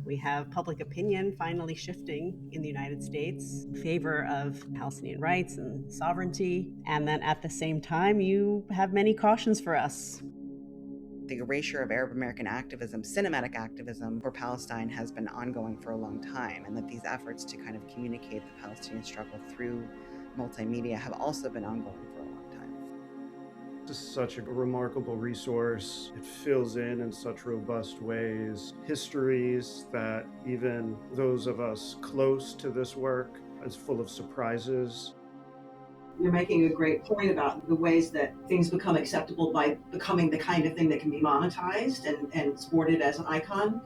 We have public opinion finally shifting in the United States in favor of Palestinian rights and sovereignty. And then at the same time, you have many cautions for us. The erasure of Arab American activism, cinematic activism for Palestine, has been ongoing for a long time, and that these efforts to kind of communicate the Palestinian struggle through multimedia have also been ongoing for a long time. This is such a remarkable resource. It fills in such robust ways histories that even those of us close to this work is full of surprises. You're making a great point about the ways that things become acceptable by becoming the kind of thing that can be monetized and sported as an icon.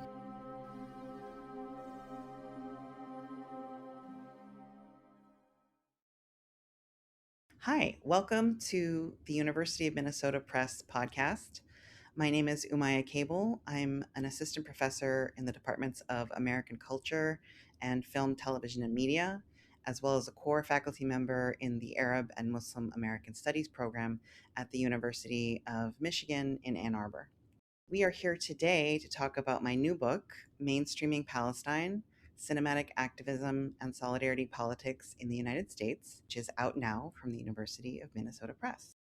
Hi, welcome to the University of Minnesota Press podcast. My name is Umaya Cable. I'm an assistant professor in the departments of American Culture and Film, Television, and Media, as well as a core faculty member in the Arab and Muslim American Studies program at the University of Michigan in Ann Arbor. We are here today to talk about my new book, Mainstreaming Palestine: Cinematic Activism and Solidarity Politics in the United States, which is out now from the University of Minnesota Press.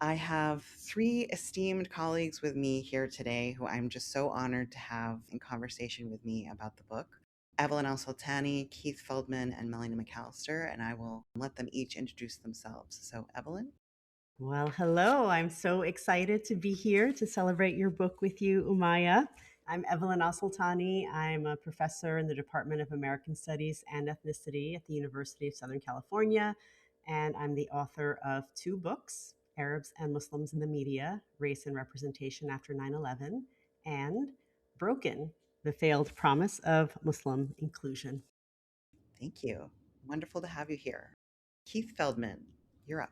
I have three esteemed colleagues with me here today who I'm just so honored to have in conversation with me about the book. Evelyn Al-Sultani, Keith Feldman, and Melanie McAllister, and I will let them each introduce themselves. So, Evelyn? Well, hello. I'm so excited to be here to celebrate your book with you, Umaya. I'm Evelyn Al-Sultani. I'm a professor in the Department of American Studies and Ethnicity at the University of Southern California, and I'm the author of two books, Arabs and Muslims in the Media, Race and Representation After 9/11, and Broken, The Failed Promise of Muslim Inclusion. Thank you. Wonderful to have you here. Keith Feldman, you're up.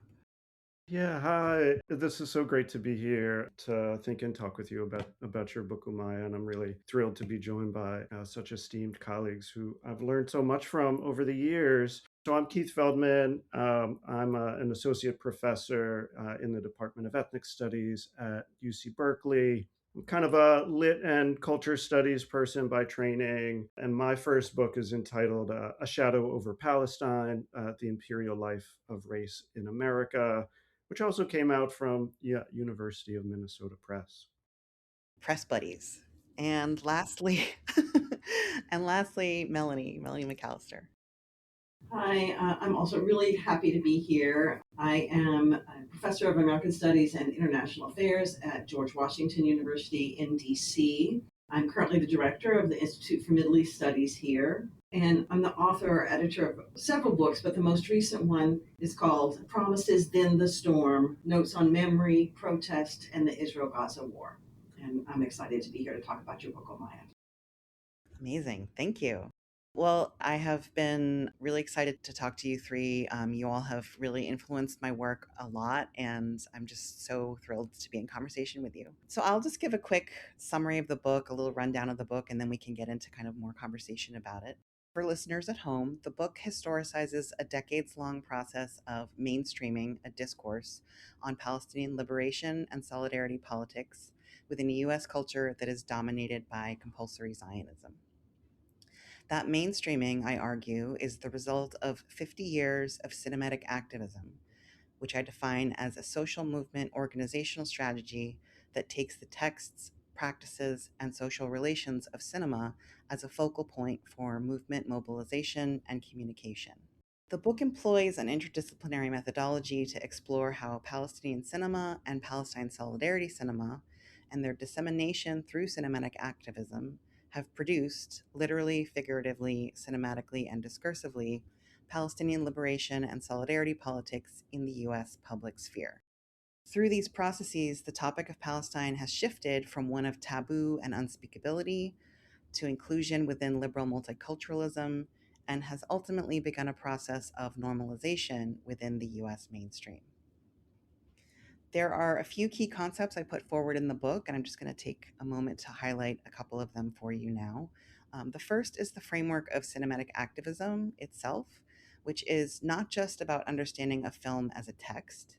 Yeah, hi. This is so great to be here to think and talk with you about your book, Umaya, and I'm really thrilled to be joined by such esteemed colleagues who I've learned so much from over the years. So I'm Keith Feldman. I'm an associate professor in the Department of Ethnic Studies at UC Berkeley. I'm kind of a lit and culture studies person by training, and my first book is entitled A Shadow Over Palestine, The Imperial Life of Race in America, which also came out from University of Minnesota Press. Press buddies. And lastly, Melanie McAllister. Hi, I'm also really happy to be here. I am a professor of American Studies and International Affairs at George Washington University in DC. I'm currently the director of the Institute for Middle East Studies here, and I'm the author or editor of several books, but the most recent one is called Promises Then the Storm: Notes on Memory, Protest, and the Israel-Gaza War. And I'm excited to be here to talk about your book, Omaya. Amazing. Thank you. Well, I have been really excited to talk to you three. You all have really influenced my work a lot, and I'm just so thrilled to be in conversation with you. So I'll just give a quick summary of the book, a little rundown of the book, and then we can get into kind of more conversation about it. For listeners at home, the book historicizes a decades-long process of mainstreaming a discourse on Palestinian liberation and solidarity politics within a U.S. culture that is dominated by compulsory Zionism. That mainstreaming, I argue, is the result of 50 years of cinematic activism, which I define as a social movement organizational strategy that takes the texts, practices, and social relations of cinema as a focal point for movement mobilization and communication. The book employs an interdisciplinary methodology to explore how Palestinian cinema and Palestine solidarity cinema and their dissemination through cinematic activism have produced, literally, figuratively, cinematically, and discursively, Palestinian liberation and solidarity politics in the U.S. public sphere. Through these processes, the topic of Palestine has shifted from one of taboo and unspeakability to inclusion within liberal multiculturalism, and has ultimately begun a process of normalization within the U.S. mainstream. There are a few key concepts I put forward in the book, and I'm just going to take a moment to highlight a couple of them for you now. The first is the framework of cinematic activism itself, which is not just about understanding a film as a text,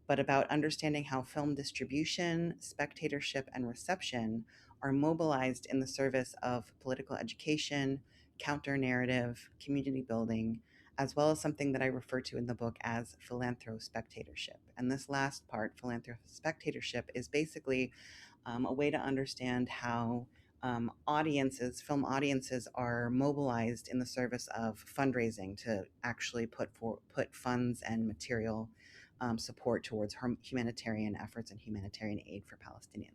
but about understanding how film distribution, spectatorship, and reception are mobilized in the service of political education, counter-narrative, community building, as well as something that I refer to in the book as philanthrospectatorship. And this last part, philanthrospectatorship, is basically a way to understand how film audiences are mobilized in the service of fundraising to actually put funds and material support towards humanitarian efforts and humanitarian aid for Palestinians.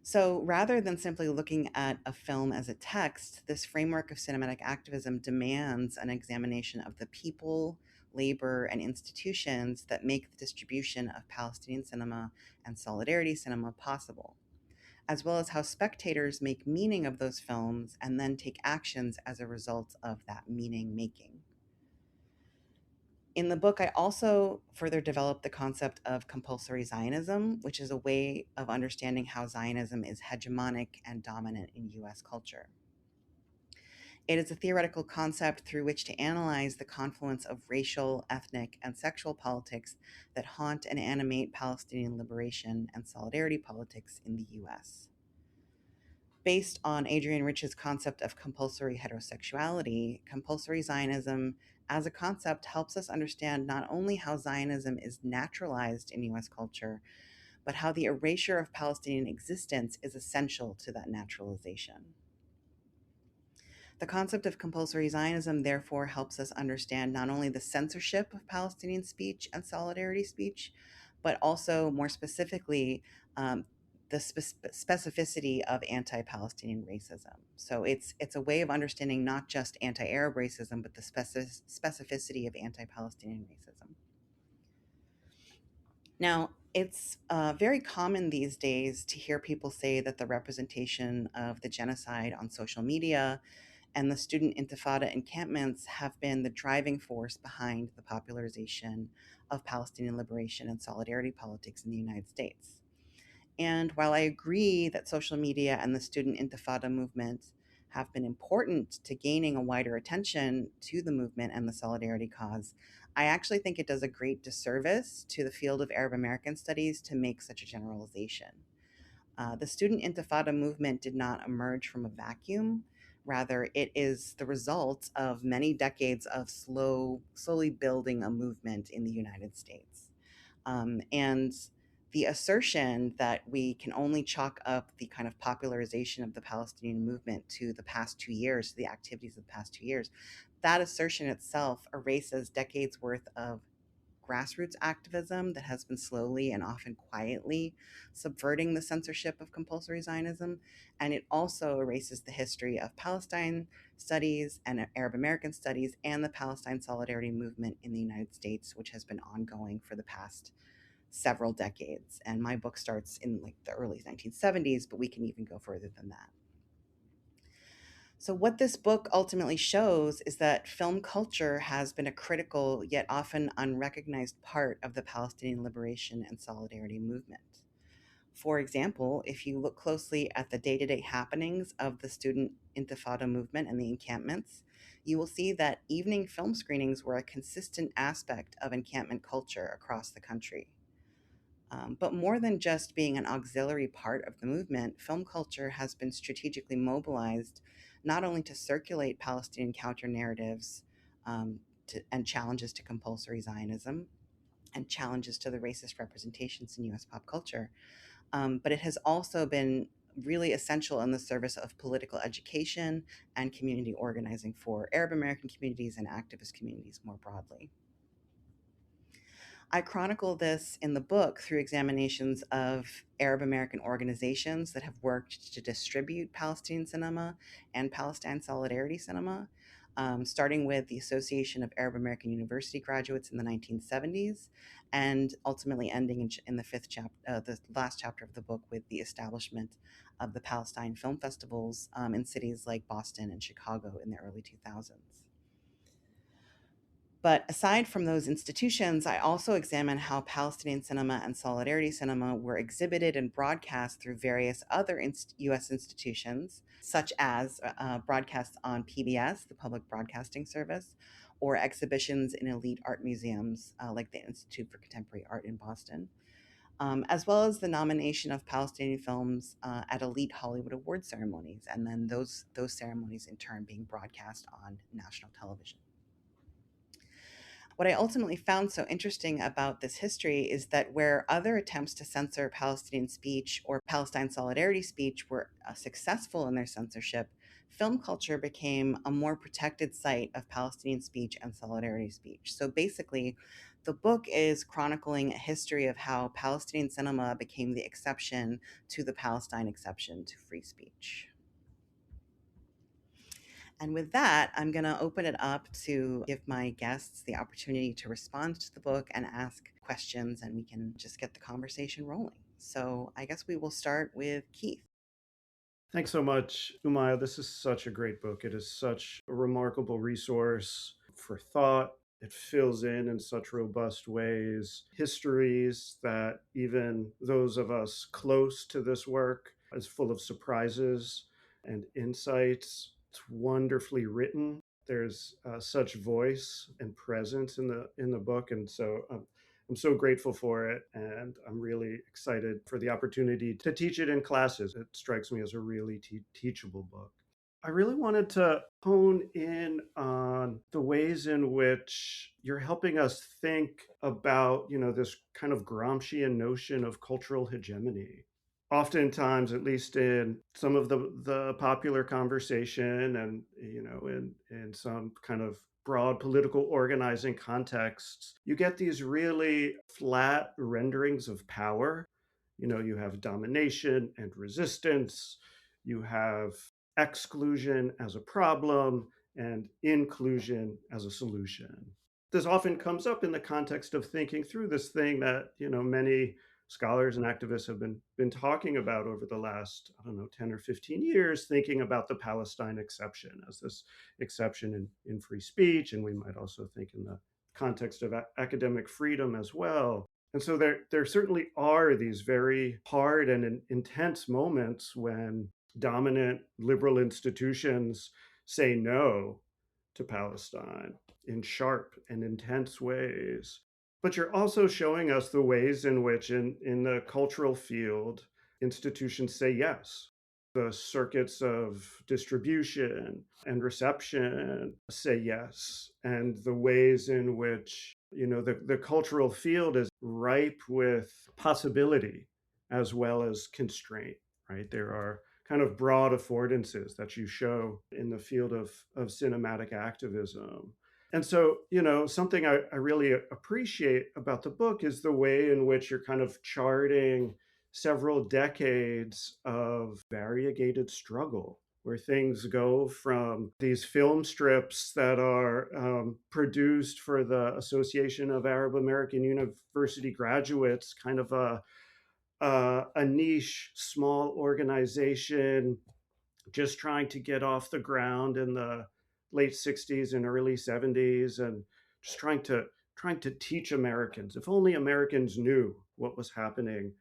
So rather than simply looking at a film as a text, this framework of cinematic activism demands an examination of the people, labor, and institutions that make the distribution of Palestinian cinema and solidarity cinema possible, as well as how spectators make meaning of those films and then take actions as a result of that meaning making. In the book, I also further developed the concept of compulsory Zionism, which is a way of understanding how Zionism is hegemonic and dominant in US culture. It is a theoretical concept through which to analyze the confluence of racial, ethnic, and sexual politics that haunt and animate Palestinian liberation and solidarity politics in the US. Based on Adrienne Rich's concept of compulsory heterosexuality, compulsory Zionism as a concept helps us understand not only how Zionism is naturalized in US culture, but how the erasure of Palestinian existence is essential to that naturalization. The concept of compulsory Zionism therefore helps us understand not only the censorship of Palestinian speech and solidarity speech, but also more specifically, the specificity of anti-Palestinian racism. So it's a way of understanding not just anti-Arab racism, but the specificity of anti-Palestinian racism. Now, it's very common these days to hear people say that the representation of the genocide on social media and the student intifada encampments have been the driving force behind the popularization of Palestinian liberation and solidarity politics in the United States. And while I agree that social media and the student intifada movement have been important to gaining a wider attention to the movement and the solidarity cause, I actually think it does a great disservice to the field of Arab American studies to make such a generalization. The student intifada movement did not emerge from a vacuum. Rather, it is the result of many decades of slowly building a movement in the United States. And the assertion that we can only chalk up the kind of popularization of the Palestinian movement to the past 2 years, to the activities of the past 2 years, that assertion itself erases decades worth of grassroots activism that has been slowly and often quietly subverting the censorship of compulsory Zionism. And it also erases the history of Palestine studies and Arab American studies and the Palestine Solidarity movement in the United States, which has been ongoing for the past several decades. And my book starts in like the early 1970s, but we can even go further than that. So what this book ultimately shows is that film culture has been a critical yet often unrecognized part of the Palestinian liberation and solidarity movement. For example, if you look closely at the day-to-day happenings of the student intifada movement and the encampments, you will see that evening film screenings were a consistent aspect of encampment culture across the country. But more than just being an auxiliary part of the movement, film culture has been strategically mobilized not only to circulate Palestinian counter-narratives and challenges to compulsory Zionism and challenges to the racist representations in US pop culture, but it has also been really essential in the service of political education and community organizing for Arab American communities and activist communities more broadly. I chronicle this in the book through examinations of Arab American organizations that have worked to distribute Palestinian cinema and Palestine Solidarity cinema, starting with the Association of Arab American University Graduates in the 1970s, and ultimately ending in the last chapter of the book with the establishment of the Palestine Film Festivals in cities like Boston and Chicago in the early 2000s. But aside from those institutions, I also examine how Palestinian cinema and solidarity cinema were exhibited and broadcast through various other US institutions, such as broadcasts on PBS, the Public Broadcasting Service, or exhibitions in elite art museums like the Institute for Contemporary Art in Boston. as well as the nomination of Palestinian films at elite Hollywood award ceremonies, and then those ceremonies in turn being broadcast on national television. What I ultimately found so interesting about this history is that where other attempts to censor Palestinian speech or Palestine solidarity speech were successful in their censorship, film culture became a more protected site of Palestinian speech and solidarity speech. So basically, the book is chronicling a history of how Palestinian cinema became the exception to the Palestine exception to free speech. And with that, I'm going to open it up to give my guests the opportunity to respond to the book and ask questions, and we can just get the conversation rolling. So I guess we will start with Keith. Thanks so much, Umaya. This is such a great book. It is such a remarkable resource for thought. It fills in such robust ways histories that even those of us close to this work is full of surprises and insights. It's wonderfully written. There's such voice and presence in the book, and so I'm so grateful for it, and I'm really excited for the opportunity to teach it in classes. It strikes me as a really teachable book. I really wanted to hone in on the ways in which you're helping us think about, this kind of Gramscian notion of cultural hegemony. Oftentimes, at least in some of the popular conversation and, in some kind of broad political organizing contexts, you get these really flat renderings of power. You have domination and resistance, you have exclusion as a problem, and inclusion as a solution. This often comes up in the context of thinking through this thing that, many scholars and activists have been talking about over the last, 10 or 15 years, thinking about the Palestine exception as this exception in free speech. And we might also think in the context of academic freedom as well. And so there certainly are these very hard and intense moments when dominant liberal institutions say no to Palestine in sharp and intense ways. But you're also showing us the ways in which, in the cultural field, institutions say yes. The circuits of distribution and reception say yes. And the ways in which, the cultural field is ripe with possibility as well as constraint, right? There are kind of broad affordances that you show in the field of cinematic activism. And so, something I really appreciate about the book is the way in which you're kind of charting several decades of variegated struggle, where things go from these film strips that are produced for the Association of Arab American University Graduates, kind of a niche, small organization just trying to get off the ground in the late 60s and early 70s, and just trying to teach Americans. If only Americans knew what was happening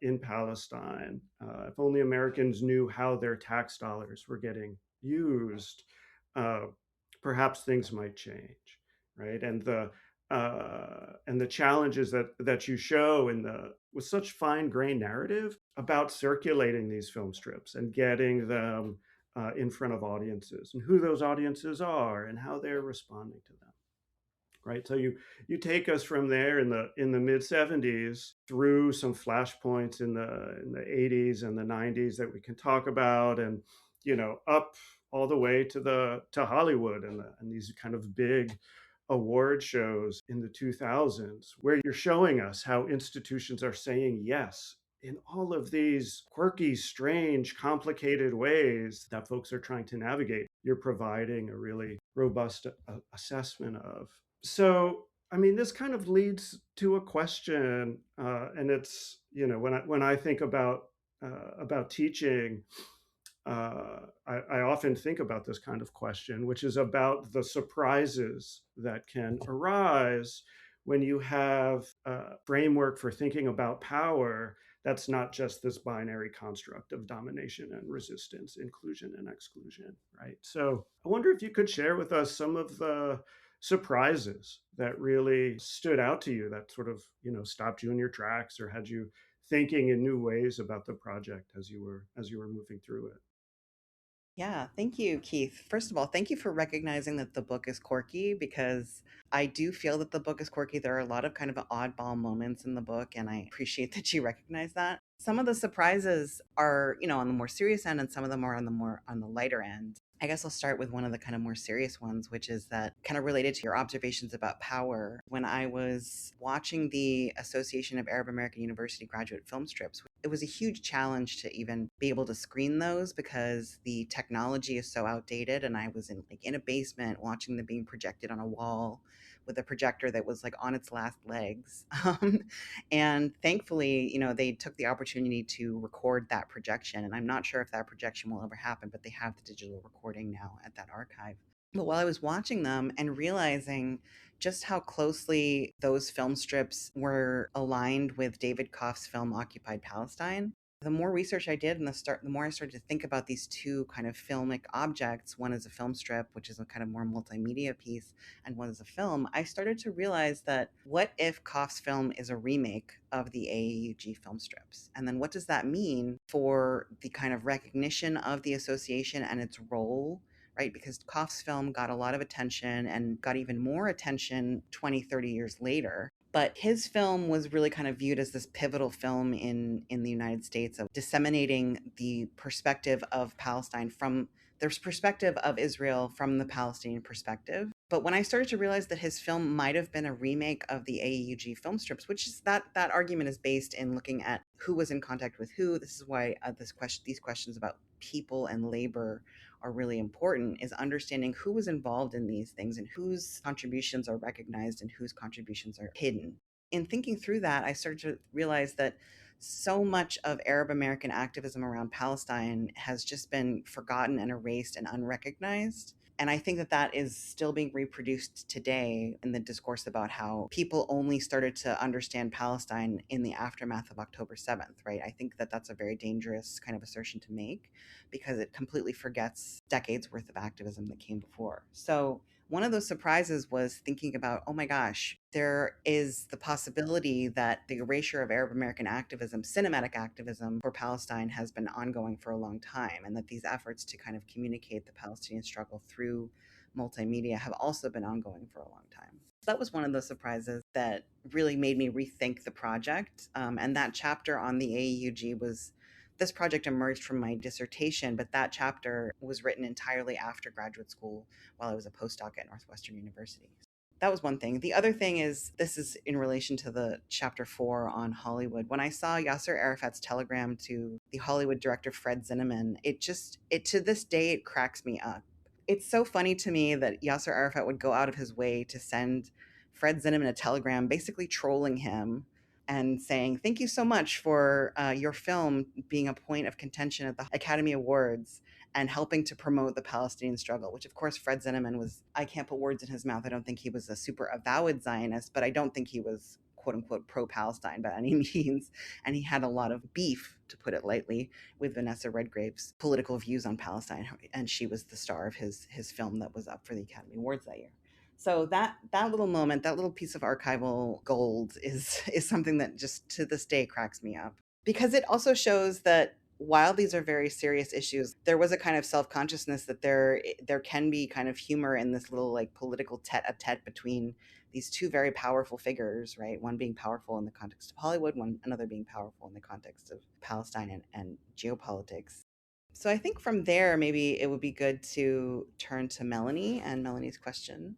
in Palestine. If only Americans knew how their tax dollars were getting used, perhaps things might change, right? And the challenges that you show with such fine-grained narrative about circulating these film strips and getting them in front of audiences, and who those audiences are and how they're responding to them. Right, so you take us from there in the mid 70s through some flashpoints in the 80s and the 90s that we can talk about, and up all the way to Hollywood and these kind of big award shows in the 2000s, where you're showing us how institutions are saying yes in all of these quirky, strange, complicated ways that folks are trying to navigate. You're providing a really robust assessment of. So, I mean, this kind of leads to a question, and it's, when I think about teaching, I often think about this kind of question, which is about the surprises that can arise when you have a framework for thinking about power that's not just this binary construct of domination and resistance, inclusion and exclusion, right? So I wonder if you could share with us some of the surprises that really stood out to you, that sort of, stopped you in your tracks or had you thinking in new ways about the project as you were moving through it? Yeah, thank you, Keith. First of all, thank you for recognizing that the book is quirky, because I do feel that the book is quirky. There are a lot of kind of oddball moments in the book, and I appreciate that you recognize that. Some of the surprises are, on the more serious end, and some of them are on the lighter end. I guess I'll start with one of the kind of more serious ones, which is that kind of related to your observations about power. When I was watching the Association of Arab American University graduate film strips, it was a huge challenge to even be able to screen those because the technology is so outdated. And I was in a basement watching them being projected on a wall with a projector that was like on its last legs. And thankfully, they took the opportunity to record that projection. And I'm not sure if that projection will ever happen, but they have the digital recording now at that archive. But while I was watching them and realizing just how closely those film strips were aligned with David Koff's film Occupied Palestine, the more research I did the more I started to think about these two kind of filmic objects. One is a film strip, which is a kind of more multimedia piece, and one is a film. I started to realize that what if Koff's film is a remake of the AAUG film strips? And then what does that mean for the kind of recognition of the association and its role, right? Because Koff's film got a lot of attention and got even more attention 20, 30 years later. But his film was really kind of viewed as this pivotal film in the United States of disseminating the perspective of Palestine from the perspective of Israel from the Palestinian perspective. But when I started to realize that his film might have been a remake of the AAUG film strips, which is that argument is based in looking at who was in contact with who. This is why these questions about people and labor are really important, is understanding who was involved in these things and whose contributions are recognized and whose contributions are hidden. In thinking through that, I started to realize that so much of Arab American activism around Palestine has just been forgotten and erased and unrecognized. And I think that is still being reproduced today in the discourse about how people only started to understand Palestine in the aftermath of October 7th, right? I think that that's a very dangerous kind of assertion to make, because it completely forgets decades worth of activism that came before. So one of those surprises was thinking about, oh my gosh, there is the possibility that the erasure of Arab American activism, cinematic activism for Palestine, has been ongoing for a long time, and that these efforts to kind of communicate the Palestinian struggle through multimedia have also been ongoing for a long time. So that was one of the surprises that really made me rethink the project. And that chapter on the AAUG this project emerged from my dissertation, but that chapter was written entirely after graduate school while I was a postdoc at Northwestern University. That was one thing. The other thing is, this is in relation to the chapter 4 on Hollywood. When I saw Yasser Arafat's telegram to the Hollywood director Fred Zinnemann, it to this day, it cracks me up. It's so funny to me that Yasser Arafat would go out of his way to send Fred Zinnemann a telegram, basically trolling him and saying, thank you so much for your film being a point of contention at the Academy Awards and helping to promote the Palestinian struggle, which of course Fred Zinnemann was, I can't put words in his mouth. I don't think he was a super avowed Zionist, but I don't think he was quote unquote pro-Palestine by any means. And he had a lot of beef, to put it lightly, with Vanessa Redgrave's political views on Palestine. And she was the star of his film that was up for the Academy Awards that year. So that little moment, that little piece of archival gold is something that just to this day cracks me up, because it also shows that while these are very serious issues, there was a kind of self-consciousness that there can be kind of humor in this little like political tete-a-tete between these two very powerful figures, right? One being powerful in the context of Hollywood, another being powerful in the context of Palestine and geopolitics. So I think from there, maybe it would be good to turn to Melanie and Melanie's question.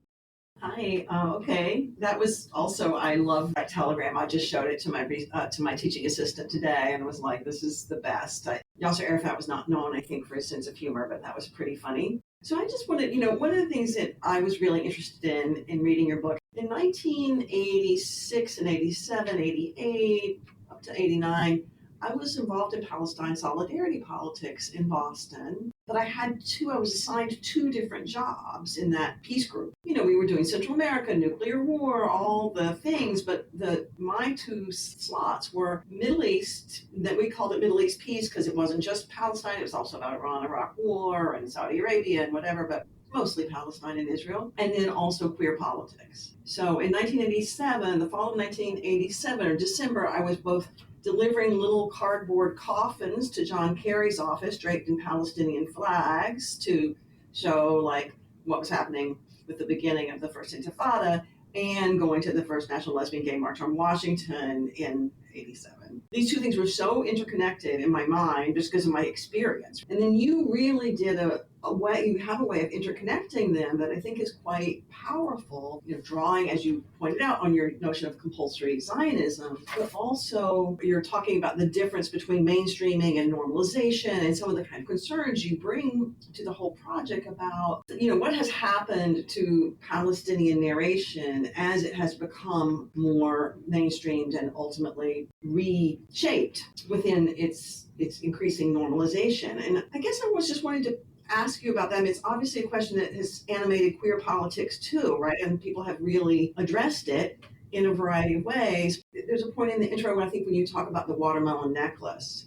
Hi. Okay. That was also, I love that telegram. I just showed it to my teaching assistant today and was like, this is the best. Yasser Arafat was not known, I think, for his sense of humor, but that was pretty funny. So I just wanted, one of the things that I was really interested in reading your book, in 1986 and 87, 88, up to 89, I was involved in Palestine solidarity politics in Boston, but I was assigned two different jobs in that peace group. We were doing Central America, nuclear war, all the things, but my two slots were Middle East, that we called it Middle East peace because it wasn't just Palestine, it was also about Iran-Iraq war and Saudi Arabia and whatever, but mostly Palestine and Israel, and then also queer politics. So in 1987, the fall of 1987, or December, I was both delivering little cardboard coffins to John Kerry's office draped in Palestinian flags to show like what was happening with the beginning of the first Intifada, and going to the first National Lesbian Gay March on Washington in 87. These two things were so interconnected in my mind just because of my experience. And then you really did a way, you have a way of interconnecting them that I think is quite powerful, drawing, as you pointed out, on your notion of compulsory Zionism, but also you're talking about the difference between mainstreaming and normalization and some of the kind of concerns you bring to the whole project about, what has happened to Palestinian narration as it has become more mainstreamed and ultimately reshaped within its increasing normalization. And I guess I was just wanting to ask you about that. I mean, it's obviously a question that has animated queer politics too, right? And people have really addressed it in a variety of ways. There's a point in the intro when I think when you talk about the watermelon necklace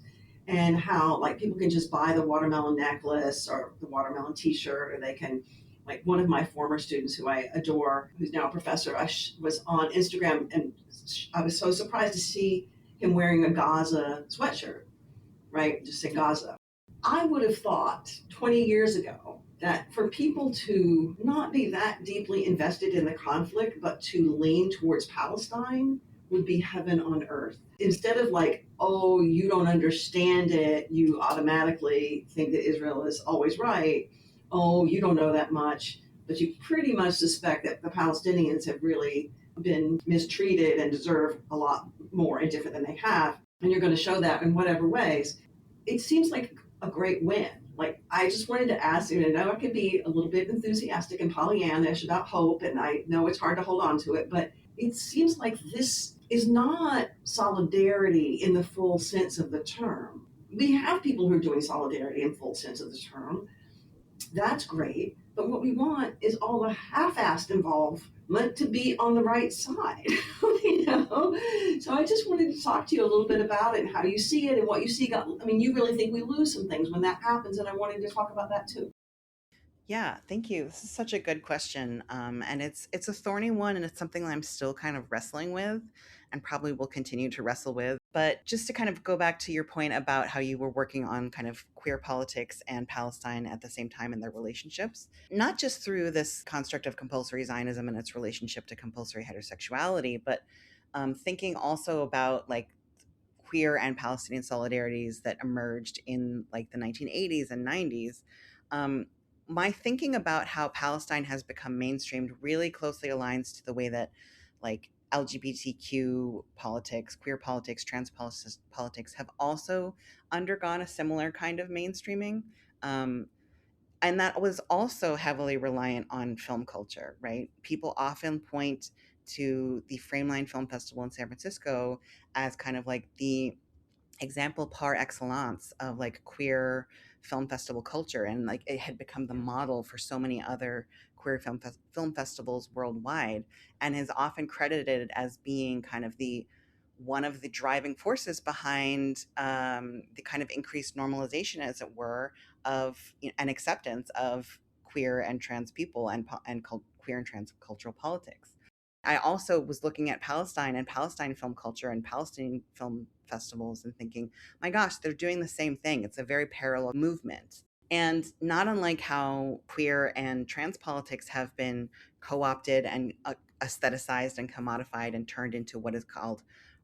and how like people can just buy the watermelon necklace or the watermelon t-shirt, or they can, like one of my former students who I adore, who's now a professor, was on Instagram and I was so surprised to see him wearing a Gaza sweatshirt, right? Just say Gaza. I would have thought 20 years ago that for people to not be that deeply invested in the conflict, but to lean towards Palestine would be heaven on earth. Instead of like, oh, you don't understand it, you automatically think that Israel is always right. Oh, you don't know that much, but you pretty much suspect that the Palestinians have really been mistreated and deserve a lot more and different than they have. And you're going to show that in whatever ways. It seems like a great win. Like, I just wanted to ask you, and I know I can be a little bit enthusiastic and Pollyannish about hope, and I know it's hard to hold on to it, but it seems like this is not solidarity in the full sense of the term. We have people who are doing solidarity in full sense of the term. That's great. But what we want is all the half-assed involvement to be on the right side. So I just wanted to talk to you a little bit about it and how you see it and what you see. I mean, you really think we lose some things when that happens, and I wanted to talk about that too. Yeah, thank you. This is such a good question, and it's a thorny one, and it's something that I'm still kind of wrestling with, and probably will continue to wrestle with. But just to kind of go back to your point about how you were working on kind of queer politics and Palestine at the same time in their relationships, not just through this construct of compulsory Zionism and its relationship to compulsory heterosexuality, but thinking also about like queer and Palestinian solidarities that emerged in like the 1980s and 90s. Um, my thinking about how Palestine has become mainstreamed really closely aligns to the way that like LGBTQ politics, queer politics, trans politics have also undergone a similar kind of mainstreaming. Um, and that was also heavily reliant on film culture, right? People often point to the Frameline Film Festival in San Francisco as kind of like the example par excellence of like queer film festival culture, and like it had become the model for so many other queer film festivals worldwide, and is often credited as being kind of the one of the driving forces behind the kind of increased normalization, as it were, of an acceptance of queer and trans people and queer and trans cultural politics. I also was looking at Palestine and Palestine film culture and Palestinian film festivals and thinking, my gosh, they're doing the same thing. It's a very parallel movement. And not unlike how queer and trans politics have been co opted and aestheticized and commodified and turned into what is called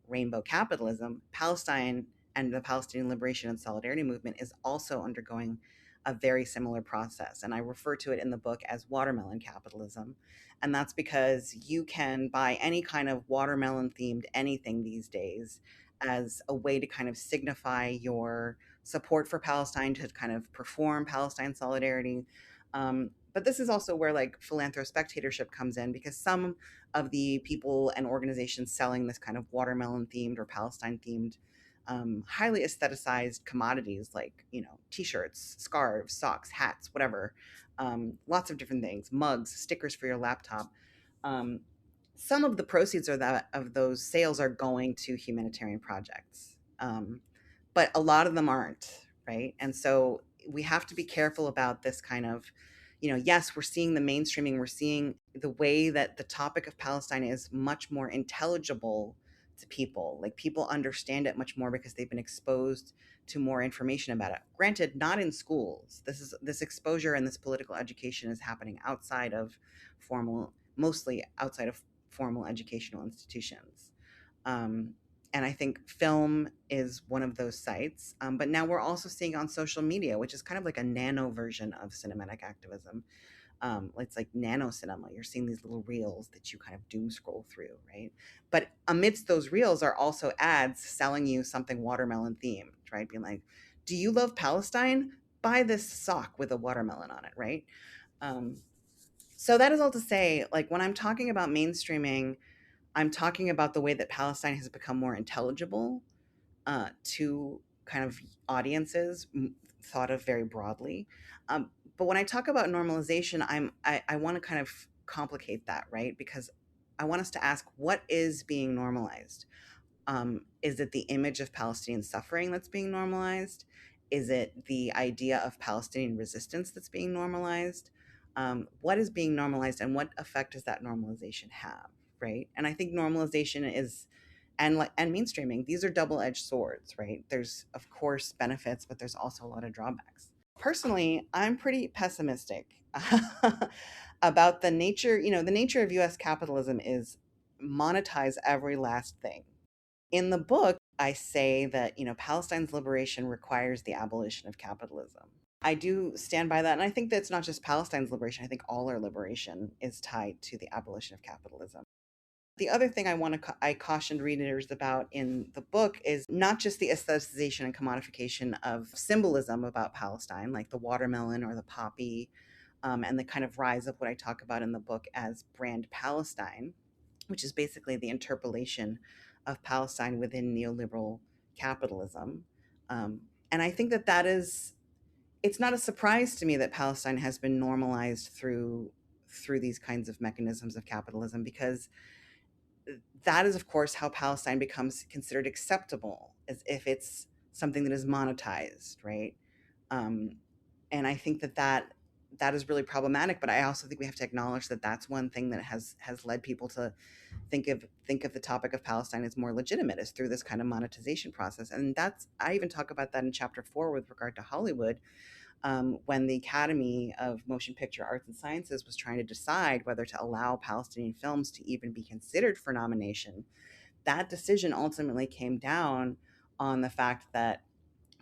rainbow capitalism, Palestine and the Palestinian Liberation and Solidarity Movement is also undergoing a very similar process. And I refer to it in the book as watermelon capitalism. And that's because you can buy any kind of watermelon themed anything these days as a way to kind of signify your support for Palestine, to kind of perform Palestine solidarity. But this is also where like philanthrospectatorship comes in, because some of the people and organizations selling this kind of watermelon themed or Palestine themed highly aestheticized commodities like, t-shirts, scarves, socks, hats, whatever, lots of different things, mugs, stickers for your laptop. Um, some of the proceeds of those sales are going to humanitarian projects, but a lot of them aren't, right? And so we have to be careful about this kind of, yes, we're seeing the mainstreaming, we're seeing the way that the topic of Palestine is much more intelligible to people. Like, people understand it much more because they've been exposed to more information about it. Granted, not in schools. This exposure and this political education is happening mostly outside of formal educational institutions. And I think film is one of those sites. But now we're also seeing on social media, which is kind of like a nano version of cinematic activism. It's like nano cinema. You're seeing these little reels that you kind of doom scroll through, right? But amidst those reels are also ads selling you something watermelon themed, right? Being like, do you love Palestine? Buy this sock with a watermelon on it, right? So that is all to say, like, when I'm talking about mainstreaming, I'm talking about the way that Palestine has become more intelligible to kind of audiences thought of very broadly. But when I talk about normalization, I want to kind of complicate that, right? Because I want us to ask, what is being normalized? Is it the image of Palestinian suffering that's being normalized? Is it the idea of Palestinian resistance that's being normalized? What is being normalized, and what effect does that normalization have, right? And I think normalization is, and mainstreaming, these are double-edged swords, right? There's, of course, benefits, but there's also a lot of drawbacks. Personally, I'm pretty pessimistic about the nature. The nature of US capitalism is monetize every last thing. In the book, I say that, Palestine's liberation requires the abolition of capitalism. I do stand by that. And I think that's not just Palestine's liberation. I think all our liberation is tied to the abolition of capitalism. The other thing I cautioned readers about in the book is not just the aestheticization and commodification of symbolism about Palestine, like the watermelon or the poppy, and the kind of rise of what I talk about in the book as brand Palestine, which is basically the interpolation of Palestine within neoliberal capitalism. And I think it's not a surprise to me that Palestine has been normalized through these kinds of mechanisms of capitalism, because that is, of course, how Palestine becomes considered acceptable, as if it's something that is monetized, right? And I think that is really problematic. But I also think we have to acknowledge that that's one thing that has led people to think of the topic of Palestine as more legitimate, is through this kind of monetization process. And I even talk about that in chapter 4 with regard to Hollywood. When the Academy of Motion Picture Arts and Sciences was trying to decide whether to allow Palestinian films to even be considered for nomination, that decision ultimately came down on the fact that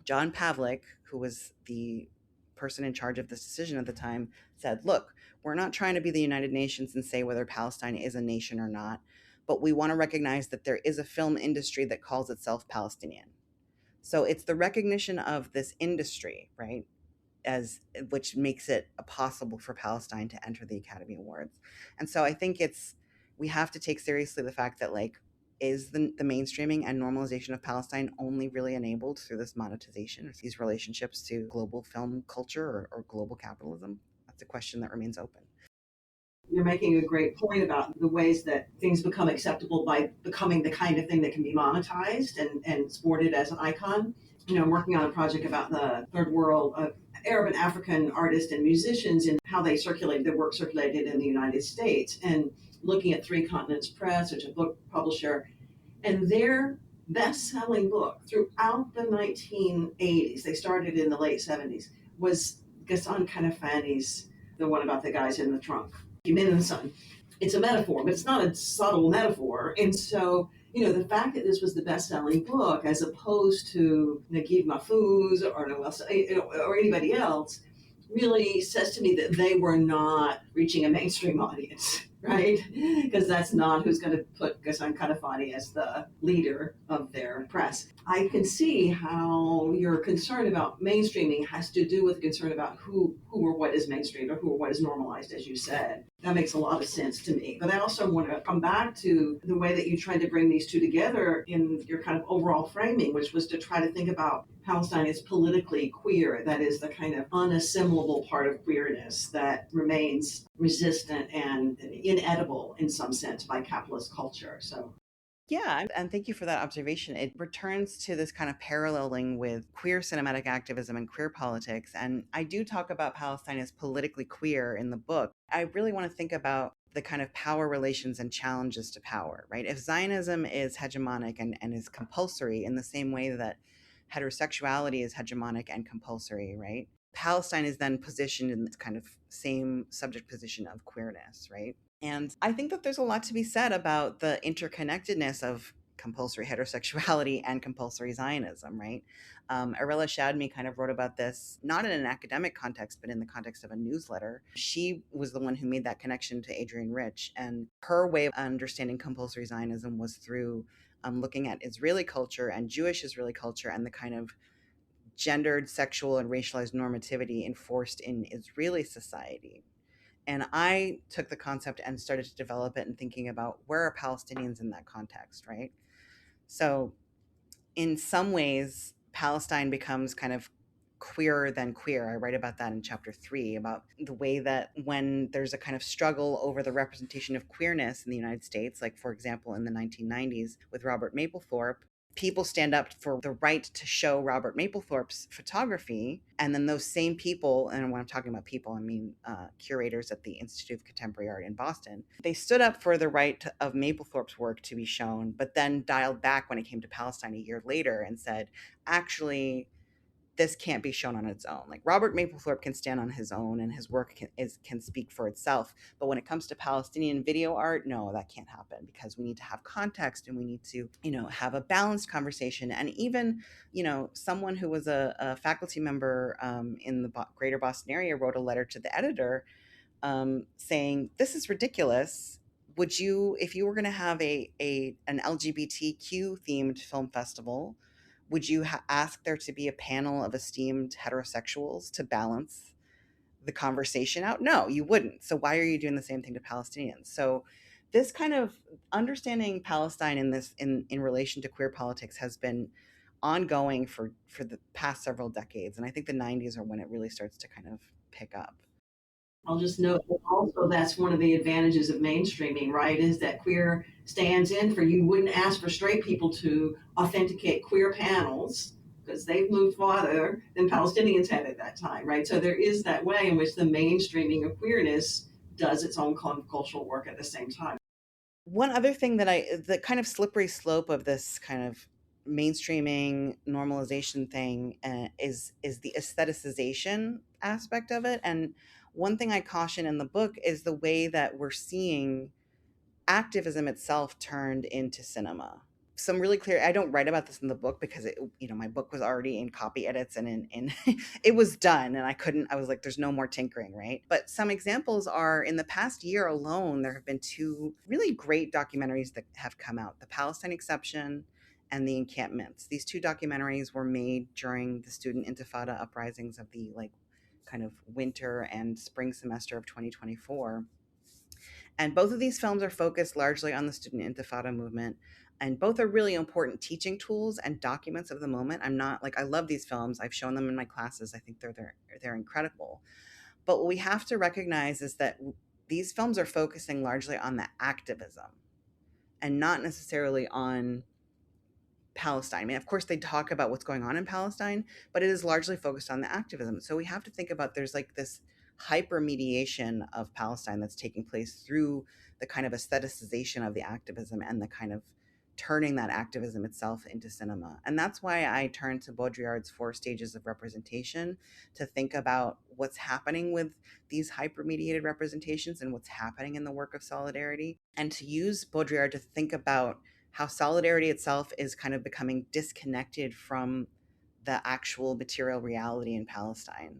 John Pavlik, who was the person in charge of this decision at the time, said, look, we're not trying to be the United Nations and say whether Palestine is a nation or not, but we want to recognize that there is a film industry that calls itself Palestinian. So it's the recognition of this industry, right, which makes it possible for Palestine to enter the Academy Awards. And so I think we have to take seriously the fact that, like, is the mainstreaming and normalization of Palestine only really enabled through this monetization, or these relationships to global film culture or global capitalism? That's a question that remains open. You're making a great point about the ways that things become acceptable by becoming the kind of thing that can be monetized and sported as an icon. I'm working on a project about the third world of Arab and African artists and musicians and how their work circulated in the United States, and looking at Three Continents Press, which is a book publisher, and their best-selling book throughout the 1980s, they started in the late 70s, was Ghassan Kanafani's, the one about the guys in the trunk, Men in the Sun. It's a metaphor, but it's not a subtle metaphor. And so, the fact that this was the best-selling book, as opposed to Naguib Mahfouz or anybody else, really says to me that they were not reaching a mainstream audience, right? Because that's not who's going to put Ghassan Kanafani as the leader of their press. I can see how your concern about mainstreaming has to do with concern about who or what is mainstream, or who or what is normalized, as you said. That makes a lot of sense to me. But I also want to come back to the way that you tried to bring these two together in your kind of overall framing, which was to try to think about Palestine as politically queer. That is the kind of unassimilable part of queerness that remains resistant and inedible in some sense by capitalist culture. So Yeah, and thank you for that observation. It returns to this kind of paralleling with queer cinematic activism and queer politics. And I do talk about Palestine as politically queer in the book. I really want to think about the kind of power relations and challenges to power, right? If Zionism is hegemonic and is compulsory in the same way that heterosexuality is hegemonic and compulsory, right? Palestine is then positioned in this kind of same subject position of queerness, right? And I think that there's a lot to be said about the interconnectedness of compulsory heterosexuality and compulsory Zionism, right? Erella Shadmi kind of wrote about this, not in an academic context, but in the context of a newsletter. She was the one who made that connection to Adrienne Rich. And her way of understanding compulsory Zionism was through looking at Israeli culture and Jewish Israeli culture and the kind of gendered, sexual, and racialized normativity enforced in Israeli society. And I took the concept and started to develop it and thinking about where are Palestinians in that context, right? So, in some ways, Palestine becomes kind of queerer than queer. I write about that in chapter 3 about the way that when there's a kind of struggle over the representation of queerness in the United States, like for example in the 1990s with Robert Mapplethorpe, people stand up for the right to show Robert Mapplethorpe's photography. And then those same people, and when I'm talking about people, I mean curators at the Institute of Contemporary Art in Boston, they stood up for the right of Mapplethorpe's work to be shown, but then dialed back when it came to Palestine a year later and said, actually, this can't be shown on its own. Like Robert Mapplethorpe can stand on his own and his work can speak for itself. But when it comes to Palestinian video art, no, that can't happen because we need to have context and we need to, have a balanced conversation. And even, someone who was a faculty member in the greater Boston area wrote a letter to the editor saying, this is ridiculous. Would you, if you were going to have an LGBTQ themed film festival, would you ask there to be a panel of esteemed heterosexuals to balance the conversation out? No, you wouldn't. So why are you doing the same thing to Palestinians? So this kind of understanding Palestine in relation to queer politics has been ongoing for the past several decades. And I think the 90s are when it really starts to kind of pick up. I'll just note that also that's one of the advantages of mainstreaming, right? Is that queer stands in for you wouldn't ask for straight people to authenticate queer panels because they've moved farther than Palestinians had at that time, right? So there is that way in which the mainstreaming of queerness does its own cultural work at the same time. One other thing the kind of slippery slope of this kind of mainstreaming normalization thing is the aestheticization aspect of it. And one thing I caution in the book is the way that we're seeing activism itself turned into cinema. Some really clear, I don't write about this in the book because my book was already in copy edits and in it was done and I was like, there's no more tinkering, right? But some examples are in the past year alone, there have been 2 really great documentaries that have come out, The Palestine Exception and The Encampments. These 2 documentaries were made during the student intifada uprisings of the kind of winter and spring semester of 2024. And both of these films are focused largely on the student intifada movement. And both are really important teaching tools and documents of the moment. I'm not I love these films. I've shown them in my classes. I think they're incredible. But what we have to recognize is that these films are focusing largely on the activism and not necessarily on Palestine. I mean, of course, they talk about what's going on in Palestine, but it is largely focused on the activism. So we have to think about there's this hyper mediation of Palestine that's taking place through the kind of aestheticization of the activism and the kind of turning that activism itself into cinema. And that's why I turn to Baudrillard's 4 stages of representation to think about what's happening with these hyper mediated representations and what's happening in the work of solidarity, and to use Baudrillard to think about how solidarity itself is kind of becoming disconnected from the actual material reality in Palestine.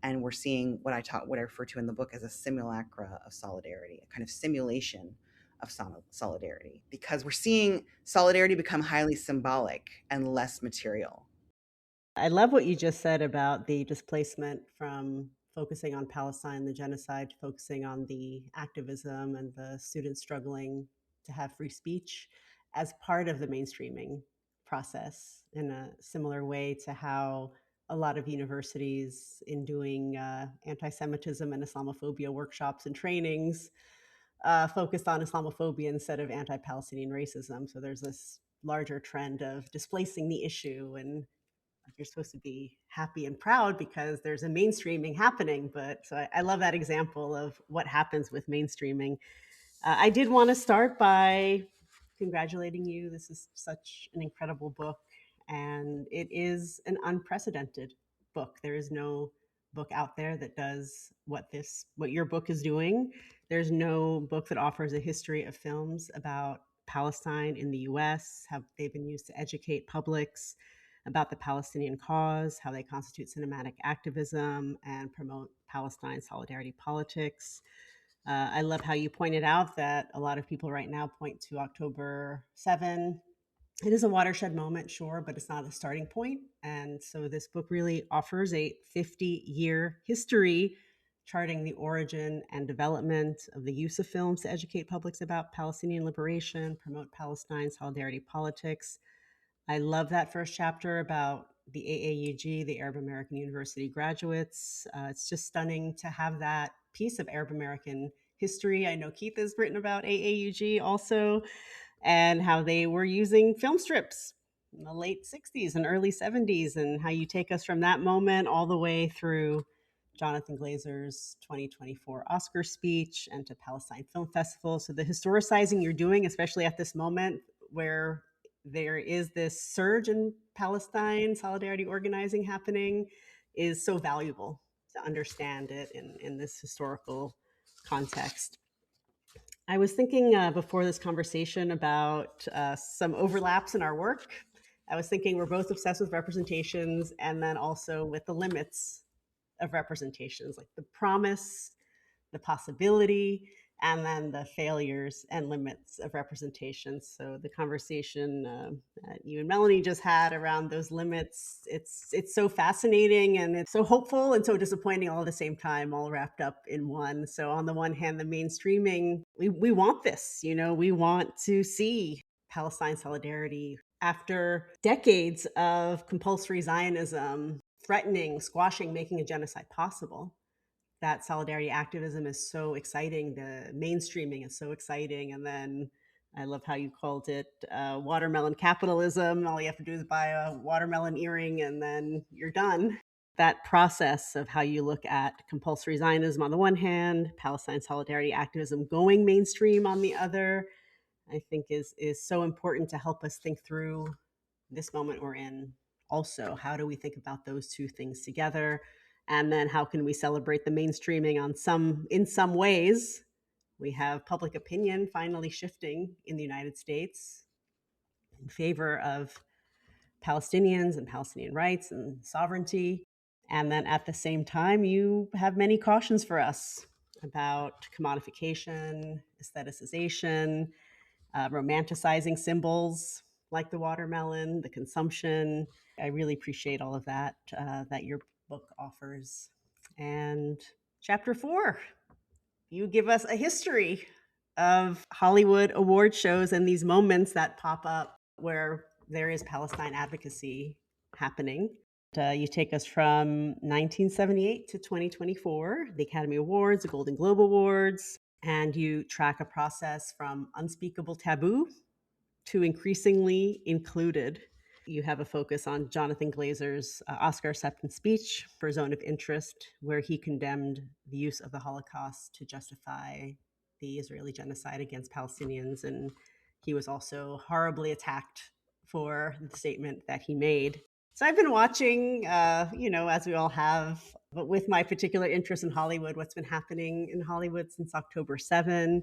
And we're seeing what I refer to in the book as a simulacra of solidarity, a kind of simulation of solidarity, because we're seeing solidarity become highly symbolic and less material. I love what you just said about the displacement from focusing on Palestine, the genocide, to focusing on the activism and the students struggling to have free speech as part of the mainstreaming process, in a similar way to how a lot of universities, in doing anti Semitism and Islamophobia workshops and trainings, focused on Islamophobia instead of anti-Palestinian racism. So there's this larger trend of displacing the issue, and you're supposed to be happy and proud because there's a mainstreaming happening. But so I love that example of what happens with mainstreaming. I did want to start by congratulating you. This is such an incredible book, and it is an unprecedented book. There is no book out there that does what your book is doing. There's no book that offers a history of films about Palestine in the US, how they've been used to educate publics about the Palestinian cause, how they constitute cinematic activism and promote Palestine solidarity politics. I love how you pointed out that a lot of people right now point to October 7. It is a watershed moment, sure, but it's not a starting point. And so this book really offers a 50-year history charting the origin and development of the use of films to educate publics about Palestinian liberation, promote Palestine solidarity politics. I love that first chapter about the AAUG, the Arab American University graduates. It's just stunning to have that piece of Arab American history. I know Keith has written about AAUG also, and how they were using film strips in the late 60s and early 70s, and how you take us from that moment all the way through Jonathan Glazer's 2024 Oscar speech and to Palestine Film Festival. So the historicizing you're doing, especially at this moment where there is this surge in Palestine solidarity organizing happening, is so valuable to understand it in this historical context. I was thinking before this conversation about some overlaps in our work. I was thinking we're both obsessed with representations, and then also with the limits of representations, like the promise, the possibility, and then the failures and limits of representation. So the conversation that you and Melanie just had around those limits, it's so fascinating, and it's so hopeful and so disappointing all at the same time, all wrapped up in one. So on the one hand, the mainstreaming, we want this, we want to see Palestine solidarity after decades of compulsory Zionism threatening, squashing, making a genocide possible. That solidarity activism is so exciting. The mainstreaming is so exciting. And then I love how you called it watermelon capitalism. All you have to do is buy a watermelon earring and then you're done. That process of how you look at compulsory Zionism on the one hand, Palestine solidarity activism going mainstream on the other, I think is so important to help us think through this moment we're in. Also, how do we think about those two things together? And then how can we celebrate the mainstreaming in some ways? We have public opinion finally shifting in the United States in favor of Palestinians and Palestinian rights and sovereignty. And then at the same time, you have many cautions for us about commodification, aestheticization, romanticizing symbols like the watermelon, the consumption. I really appreciate all of that that your book offers. And chapter 4, you give us a history of Hollywood award shows and these moments that pop up where there is Palestine advocacy happening. You take us from 1978 to 2024, the Academy Awards, the Golden Globe Awards, and you track a process from unspeakable taboo to increasingly included. You have a focus on Jonathan Glazer's Oscar acceptance speech for Zone of Interest, where he condemned the use of the Holocaust to justify the Israeli genocide against Palestinians. And he was also horribly attacked for the statement that he made. So I've been watching, as we all have, but with my particular interest in Hollywood, what's been happening in Hollywood since October 7.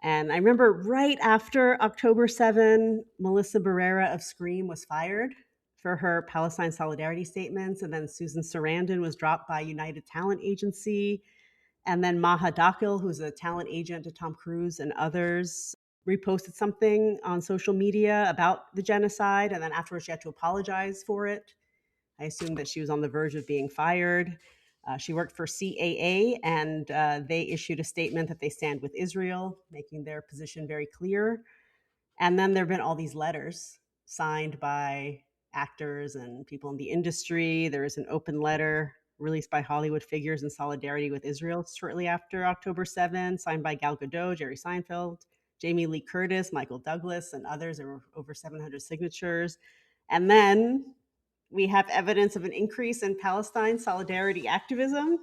And I remember right after October 7, Melissa Barrera of Scream was fired for her Palestine solidarity statements. And then Susan Sarandon was dropped by United Talent Agency. And then Maha Dakil, who's a talent agent to Tom Cruise and others, reposted something on social media about the genocide. And then afterwards, she had to apologize for it. I assumed that she was on the verge of being fired. She worked for CAA, and they issued a statement that they stand with Israel, making their position very clear. And then there have been all these letters signed by actors and people in the industry. There is an open letter released by Hollywood figures in solidarity with Israel shortly after October 7, signed by Gal Gadot, Jerry Seinfeld, Jamie Lee Curtis, Michael Douglas, and others. There were over 700 signatures. And then we have evidence of an increase in Palestine solidarity activism.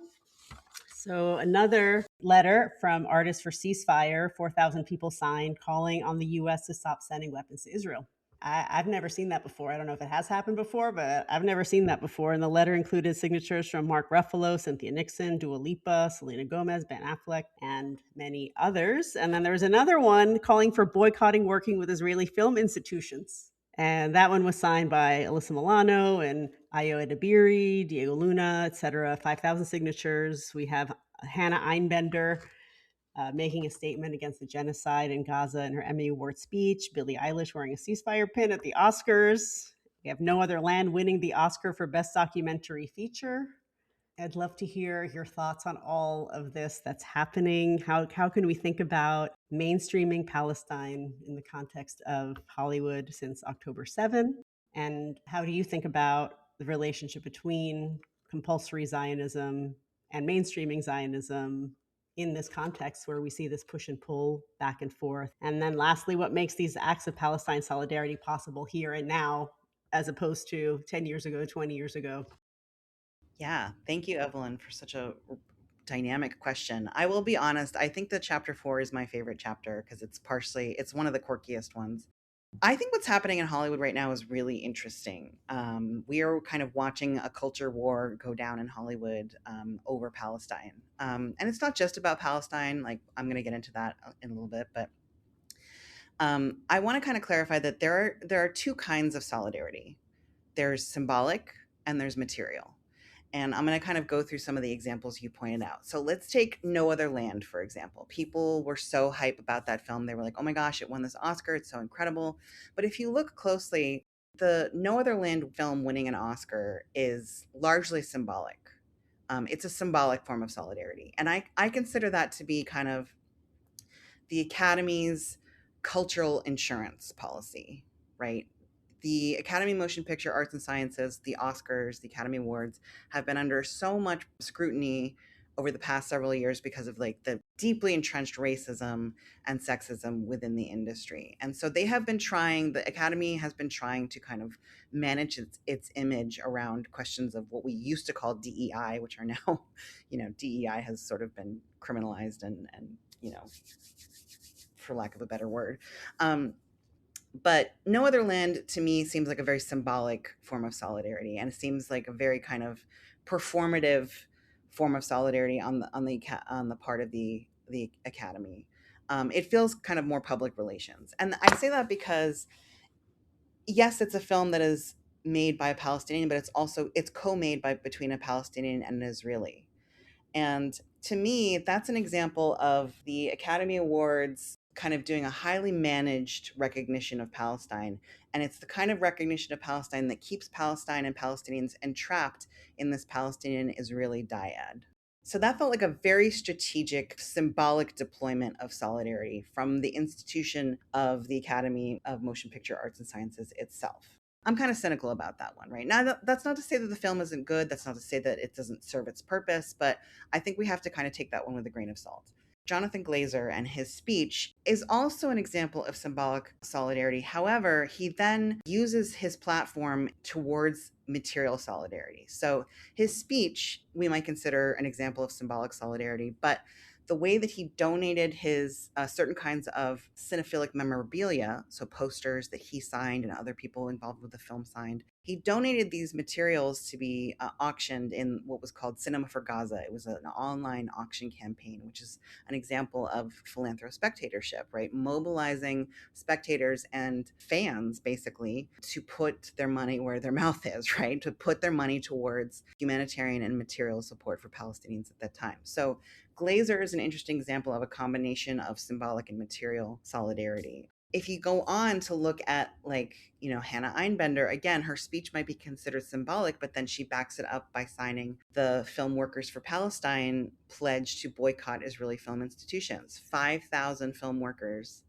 So another letter from Artists for Ceasefire, 4,000 people signed, calling on the U.S. to stop sending weapons to Israel. I've never seen that before. I don't know if it has happened before, but I've never seen that before. And the letter included signatures from Mark Ruffalo, Cynthia Nixon, Dua Lipa, Selena Gomez, Ben Affleck, and many others. And then there was another one calling for boycotting working with Israeli film institutions. And that one was signed by Alyssa Milano and Ayo Edebiri, Diego Luna, et cetera, 5,000 signatures. We have Hannah Einbender making a statement against the genocide in Gaza in her Emmy Award speech, Billie Eilish wearing a ceasefire pin at the Oscars. We have No Other Land winning the Oscar for Best Documentary Feature. I'd love to hear your thoughts on all of this that's happening. How can we think about mainstreaming Palestine in the context of Hollywood since October 7? And how do you think about the relationship between compulsory Zionism and mainstreaming Zionism in this context where we see this push and pull back and forth? And then lastly, what makes these acts of Palestine solidarity possible here and now, as opposed to 10 years ago, 20 years ago? Yeah, thank you, Evelyn, for such a dynamic question. I will be honest, I think that chapter 4 is my favorite chapter because it's one of the quirkiest ones. I think what's happening in Hollywood right now is really interesting. We are kind of watching a culture war go down in Hollywood over Palestine. And it's not just about Palestine, like I'm going to get into that in a little bit, but I want to kind of clarify that there are two kinds of solidarity. There's symbolic and there's material. And I'm going to kind of go through some of the examples you pointed out. So let's take No Other Land, for example. People were so hype about that film. They were like, oh my gosh, it won this Oscar. It's so incredible. But if you look closely, the No Other Land film winning an Oscar is largely symbolic. It's a symbolic form of solidarity. And I consider that to be kind of the Academy's cultural insurance policy, right? The Academy Motion Picture Arts and Sciences, the Oscars, the Academy Awards have been under so much scrutiny over the past several years because of like the deeply entrenched racism and sexism within the industry. And so the Academy has been trying to kind of manage its image around questions of what we used to call DEI, which are now, DEI has sort of been criminalized and for lack of a better word. But No Other Land to me seems like a very symbolic form of solidarity, and it seems like a very kind of performative form of solidarity on the part of the Academy. It feels kind of more public relations, and I say that because yes, it's a film that is made by a Palestinian, but it's co-made between a Palestinian and an Israeli. And to me, that's an example of the Academy Awards kind of doing a highly managed recognition of Palestine. And it's the kind of recognition of Palestine that keeps Palestine and Palestinians entrapped in this Palestinian-Israeli dyad. So that felt like a very strategic, symbolic deployment of solidarity from the institution of the Academy of Motion Picture Arts and Sciences itself. I'm kind of cynical about that one, right? Now, that's not to say that the film isn't good. That's not to say that it doesn't serve its purpose, but I think we have to kind of take that one with a grain of salt. Jonathan Glazer and his speech is also an example of symbolic solidarity. However, he then uses his platform towards material solidarity. So his speech, we might consider an example of symbolic solidarity, but the way that he donated his certain kinds of cinephilic memorabilia, so posters that he signed and other people involved with the film signed, he donated these materials to be auctioned in what was called Cinema for Gaza. It was an online auction campaign, which is an example of philanthrospectatorship, right? Mobilizing spectators and fans, basically, to put their money where their mouth is, right? To put their money towards humanitarian and material support for Palestinians at that time. So Glazer is an interesting example of a combination of symbolic and material solidarity. If you go on to look at Hannah Einbender, again, her speech might be considered symbolic, but then she backs it up by signing the Film Workers for Palestine pledge to boycott Israeli film institutions. 5,000 film workers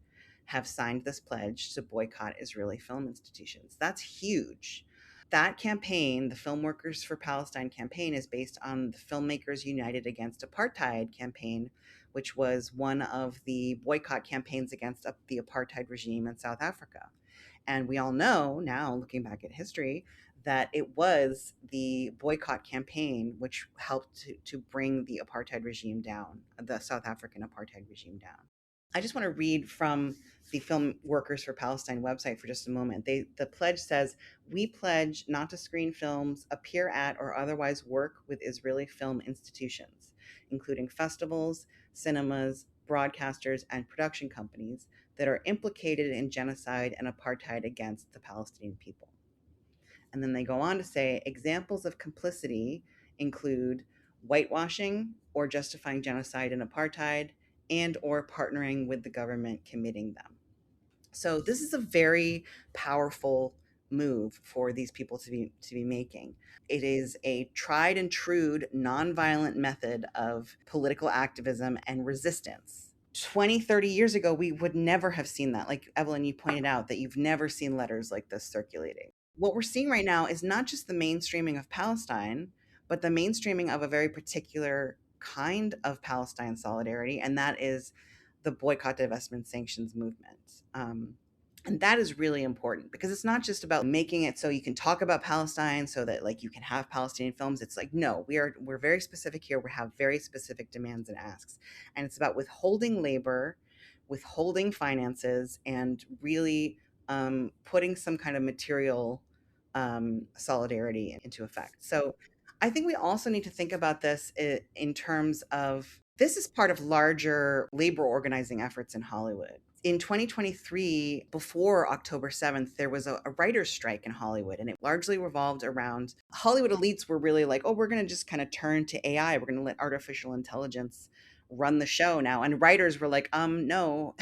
have signed this pledge to boycott Israeli film institutions. That's huge. That campaign, the Film Workers for Palestine campaign, is based on the Filmmakers United Against Apartheid campaign, which was one of the boycott campaigns against the apartheid regime in South Africa. And we all know now, looking back at history, that it was the boycott campaign which helped to bring the apartheid regime down, the South African apartheid regime down. I just want to read from the Film Workers for Palestine website for just a moment. The pledge says, "We pledge not to screen films, appear at, or otherwise work with Israeli film institutions, including festivals, cinemas, broadcasters, and production companies that are implicated in genocide and apartheid against the Palestinian people." And then they go on to say, examples of complicity include whitewashing or justifying genocide and apartheid, and or partnering with the government committing them. So this is a very powerful move for these people to be making. It is a tried and true nonviolent method of political activism and resistance. 20, 30 years ago, we would never have seen that. Like Evelyn, you pointed out that you've never seen letters like this circulating. What we're seeing right now is not just the mainstreaming of Palestine, but the mainstreaming of a very particular kind of Palestine solidarity, and that is the boycott, divestment, sanctions movement. And that is really important because it's not just about making it so you can talk about Palestine so that like you can have Palestinian films. It's like, no, we're very specific here. We have very specific demands and asks. And it's about withholding labor, withholding finances, and really putting some kind of material solidarity into effect. So I think we also need to think about this in terms of this is part of larger labor organizing efforts in Hollywood. In 2023, before October 7th, there was a writer's strike in Hollywood, and it largely revolved around Hollywood elites were really like, oh, we're going to just kind of turn to AI. We're going to let artificial intelligence run the show now. And writers were like, no,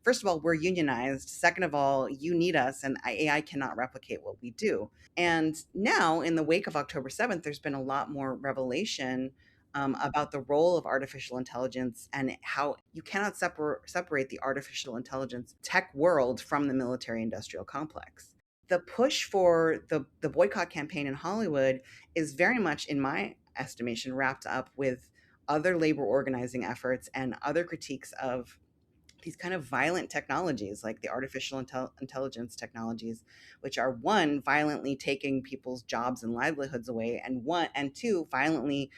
first of all, we're unionized. Second of all, you need us, and AI cannot replicate what we do. And now, in the wake of October 7th, there's been a lot more revelation about the role of artificial intelligence and how you cannot separate the artificial intelligence tech world from the military industrial complex. The push for the boycott campaign in Hollywood is very much, in my estimation, wrapped up with other labor organizing efforts and other critiques of these kind of violent technologies like the artificial intelligence technologies, which are one, violently taking people's jobs and livelihoods away, and two, violently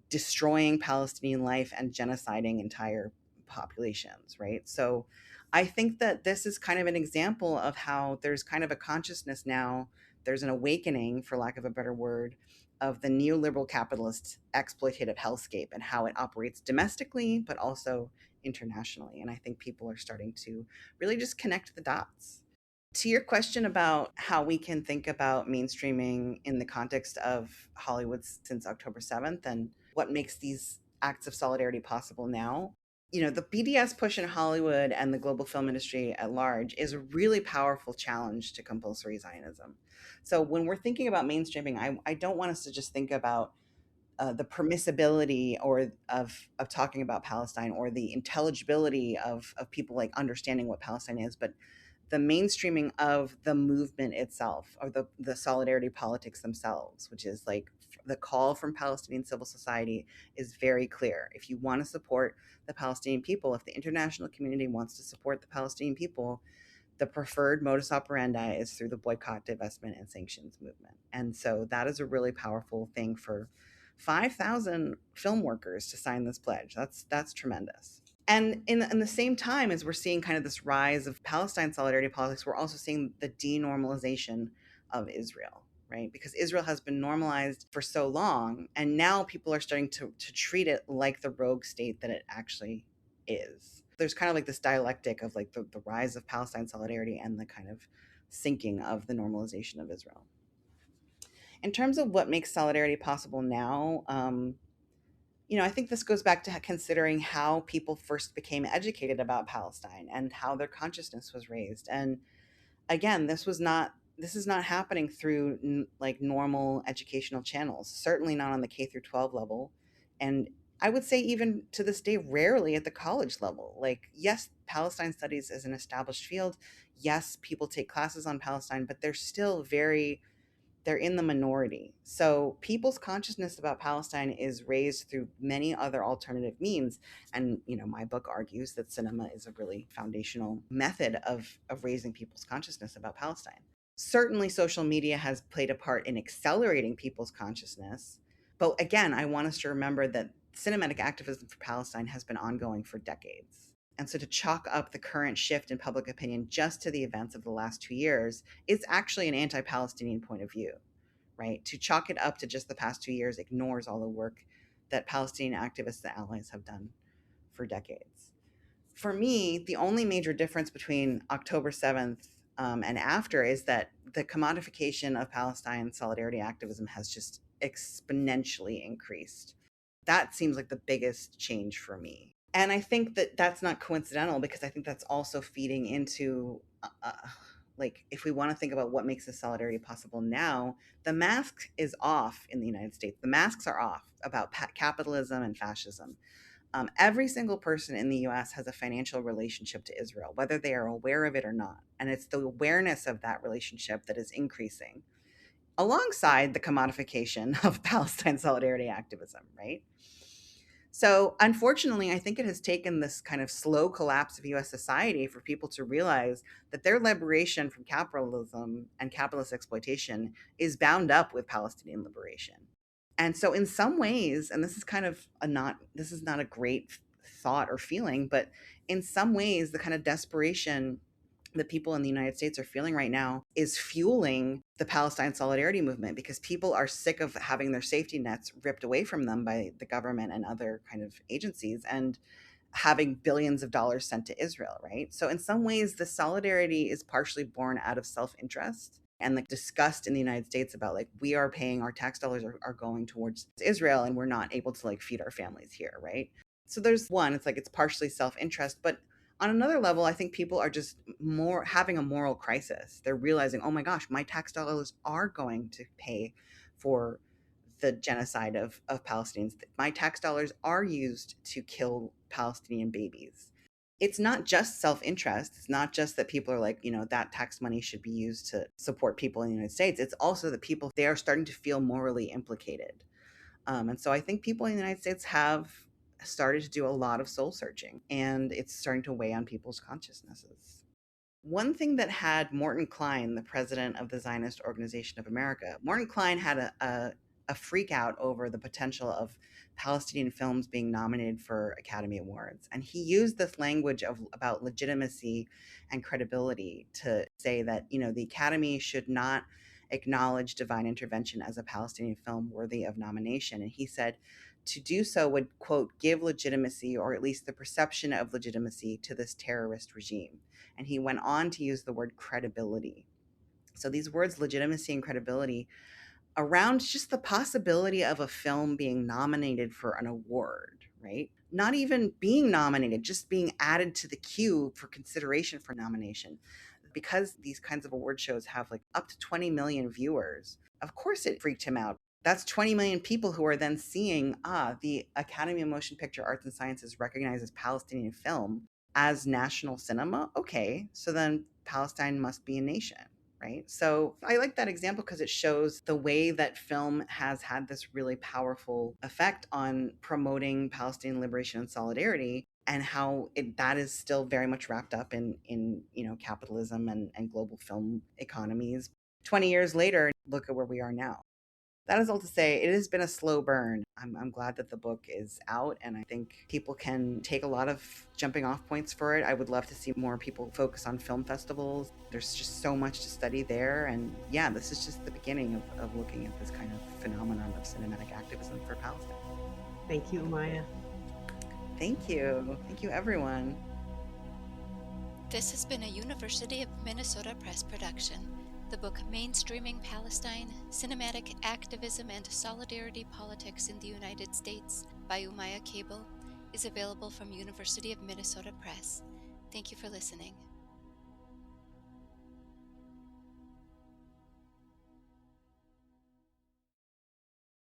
destroying Palestinian life and genociding entire populations, right? So I think that this is kind of an example of how there's kind of a consciousness now, there's an awakening, for lack of a better word, of the neoliberal capitalist exploitative hellscape and how it operates domestically, but also internationally. And I think people are starting to really just connect the dots. To your question about how we can think about mainstreaming in the context of Hollywood since October 7th and what makes these acts of solidarity possible now, the BDS push in Hollywood and the global film industry at large is a really powerful challenge to compulsory Zionism. So when we're thinking about mainstreaming, I don't want us to just think about the permissibility or of talking about Palestine or the intelligibility of people like understanding what Palestine is, but the mainstreaming of the movement itself, or the solidarity politics themselves, which is like the call from Palestinian civil society is very clear. If you want to support the Palestinian people, if the international community wants to support the Palestinian people, the preferred modus operandi is through the boycott, divestment, and sanctions movement. And so that is a really powerful thing for 5,000 film workers to sign this pledge. That's tremendous. And in the same time as we're seeing kind of this rise of Palestine solidarity politics, we're also seeing the denormalization of Israel, right? Because Israel has been normalized for so long, and now people are starting to treat it like the rogue state that it actually is. There's kind of like this dialectic of like the rise of Palestine solidarity and the kind of sinking of the normalization of Israel. In terms of what makes solidarity possible now, I think this goes back to considering how people first became educated about Palestine and how their consciousness was raised. And again, this is not happening through like normal educational channels, certainly not on the K through 12 level. And I would say even to this day, rarely at the college level. Like, yes, Palestine studies is an established field. Yes, people take classes on Palestine, but they're still they're in the minority. So people's consciousness about Palestine is raised through many other alternative means. And, my book argues that cinema is a really foundational method of raising people's consciousness about Palestine. Certainly, social media has played a part in accelerating people's consciousness. But again, I want us to remember that cinematic activism for Palestine has been ongoing for decades. And so to chalk up the current shift in public opinion just to the events of the last 2 years is actually an anti-Palestinian point of view, right? To chalk it up to just the past 2 years ignores all the work that Palestinian activists and allies have done for decades. For me, the only major difference between October 7th and after is that the commodification of Palestine solidarity activism has just exponentially increased. That seems like the biggest change for me. And I think that that's not coincidental, because I think that's also feeding into, like, if we want to think about what makes this solidarity possible now, the mask is off in the United States. The masks are off about capitalism and fascism. Every single person in the US has a financial relationship to Israel, whether they are aware of it or not. And it's the awareness of that relationship that is increasing alongside the commodification of Palestine solidarity activism, right? So unfortunately, I think it has taken this kind of slow collapse of US society for people to realize that their liberation from capitalism and capitalist exploitation is bound up with Palestinian liberation. And so in some ways, and this is kind of this is not a great thought or feeling, but in some ways, the kind of desperation that people in the United States are feeling right now is fueling the Palestine solidarity movement, because people are sick of having their safety nets ripped away from them by the government and other kind of agencies, and having billions of dollars sent to Israel, right? So in some ways, the solidarity is partially born out of self-interest and the disgust in the United States about, like, we are paying, our tax dollars are going towards Israel, and we're not able to, like, feed our families here, right? So there's one, it's like it's partially self-interest, but on another level, I think people are just more having a moral crisis. They're realizing, oh my gosh, my tax dollars are going to pay for the genocide of Palestinians. My tax dollars are used to kill Palestinian babies. It's not just self-interest. It's not just that people are like, that tax money should be used to support people in the United States. It's also that people, they are starting to feel morally implicated. And so I think people in the United States have started to do a lot of soul searching, and it's starting to weigh on people's consciousnesses. One thing that had Morton Klein, the president of the Zionist Organization of America, Morton Klein had a freak out over the potential of Palestinian films being nominated for Academy Awards. And he used this language about legitimacy and credibility to say that, the Academy should not acknowledge divine intervention as a Palestinian film worthy of nomination. And he said to do so would, quote, give legitimacy, or at least the perception of legitimacy, to this terrorist regime. And he went on to use the word credibility. So these words, legitimacy and credibility, around just the possibility of a film being nominated for an award, right? Not even being nominated, just being added to the queue for consideration for nomination. Because these kinds of award shows have like up to 20 million viewers, of course it freaked him out. That's 20 million people who are then seeing, the Academy of Motion Picture Arts and Sciences recognizes Palestinian film as national cinema. Okay, so then Palestine must be a nation, right? So I like that example because it shows the way that film has had this really powerful effect on promoting Palestinian liberation and solidarity, and how that is still very much wrapped up in capitalism and global film economies. 20 years later, look at where we are now. That is all to say, it has been a slow burn. I'm glad that the book is out, and I think people can take a lot of jumping off points for it. I would love to see more people focus on film festivals. There's just so much to study there, and yeah, this is just the beginning of looking at this kind of phenomenon of cinematic activism for Palestine. Thank you, Umaya. Thank you. Thank you, everyone. This has been a University of Minnesota Press production. The book Mainstreaming Palestine, Cinematic Activism and Solidarity Politics in the United States by Umaya Cable is available from University of Minnesota Press. Thank you for listening.